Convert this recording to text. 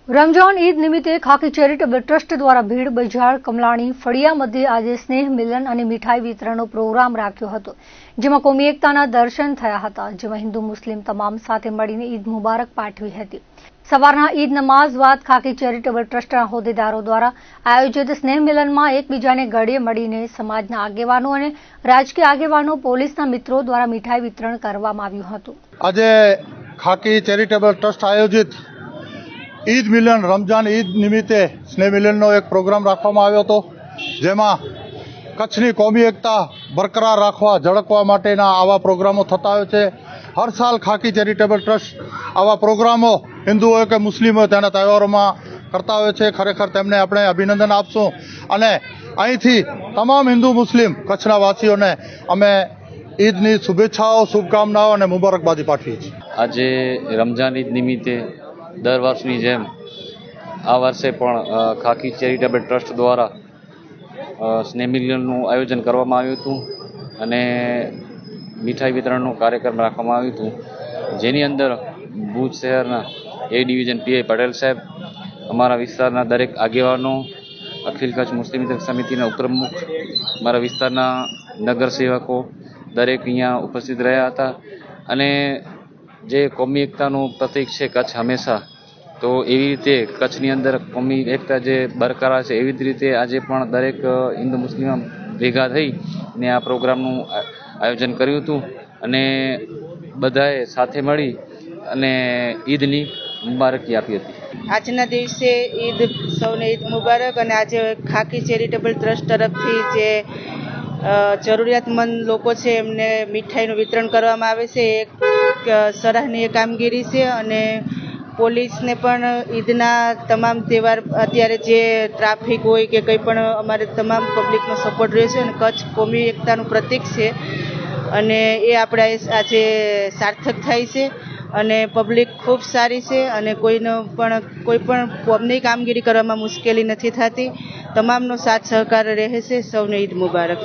रमजान ईद निमित्ते खाकी charitable trust द्वारा भीड़ बजार कमलाणी फळिया मध्य आज स्नेह मिलन और मिठाई वितरणનો प्रोग्राम राख्यो हतो, जेमां कोमी एकताना दर्शन थया हता, जेमां हिंदू मुस्लिम तमाम साथे मळीने ईद मुबारक पाठवी हती। सवाરના ईद नमाज बाद खाकी चेरिटेबल ट्रस्टना होद्देदारो द्वारा आयोजित स्नेह मिलનમાં એકબીજાને ગળે મળીને સમાજના આગેવાનો અને રાજકીય આગેવાનો, પોલીસના મિત્રો દ્વારા મિઠાઈ વિતરણ કરવામાં આવ્યું હતું। આજે ખાકી ચેરિટેબલ ટ્રસ્ટ આયોજિત ईद मिलन रमजान ईद निमित्ते स्नेह मिलनનો एक प्रोग्राम રાખવામાં આવ્યો હતો, જેમાં કચ્છની કોમી એકતા બરકરાર રાખવા ઝળકવા માટેના આવા પ્રોગ્રામો થતા હોય છે। હર સાલ ખાકી ચેરિટેબલ ટ્રસ્ટ આવા પ્રોગ્રામો હિન્દુ હોય કે મુસ્લિમ હોય તેના તહેવારોમાં કરતા હોય છે। ખરેખર તેમને આપણે અભિનંદન આપશું અને અહીંથી તમામ હિન્દુ મુસ્લિમ કચ્છના વાસીઓને અમે ઈદની શુભેચ્છાઓ, શુભકામનાઓ અને મુબારકબાદી પાઠવીએ છીએ। આજે રમજાન ઈદ નિમિત્તે दर वर्षनी जेम आ वर्षे पण खाकी चेरिटेबल ट्रस्ट द्वारा स्नेह मिलनનું આયોજન કરવામાં આવ્યું હતું અને મીઠાઈ વિતરણનો કાર્યક્રમ રાખવામાં આવ્યો હતો, જેની અંદર ભુજ શહેરના એ ડિવિઝન પીઆઈ પટેલ સાહેબ, અમારા વિસ્તારના દરેક આગેવાનો, અખિલ કચ્છ મુસ્લિમ મિત્ર સમિતિના ઉપપ્રમુખ, અમારા વિસ્તારના નગરસેવકો દરેક અહીંયા ઉપસ્થિત રહ્યા હતા અને જે કોમી એકતાનું પ્રતીક છે કચ્છ હંમેશા, તો એવી રીતે કચ્છની અંદર કોમી એકતા જે બરકરાર છે એવી જ રીતે આજે પણ દરેક હિન્દુ મુસ્લિમ ભેગા થઈને આ પ્રોગ્રામનું આયોજન કર્યું હતું અને બધાએ સાથે મળી અને ઈદની મુબારકી આપી હતી। આજના દિવસે ઈદ સૌને ઈદ મુબારક અને આજે ખાકી ચેરિટેબલ ટ્રસ્ટ તરફથી જે જરૂરિયાતમંદ લોકો છે એમને મીઠાઈનું વિતરણ કરવામાં આવે છે, એક સરાહનીય કામગીરી છે અને પોલીસને પણ ઈદના તમામ તહેવાર અત્યારે જે ટ્રાફિક હોય કે કંઈ પણ અમારે તમામ પબ્લિકનો સપોર્ટ રહેશે અને કચ્છ કોમી એકતાનું પ્રતીક છે અને એ આપણે આજે સાર્થક થાય છે અને પબ્લિક ખૂબ સારી છે અને કોઈ પણ કોમની કામગીરી કરવામાં મુશ્કેલી નથી થતી। તમામનો સાથ સહકાર રહે છે। સૌને ઈદ મુબારક।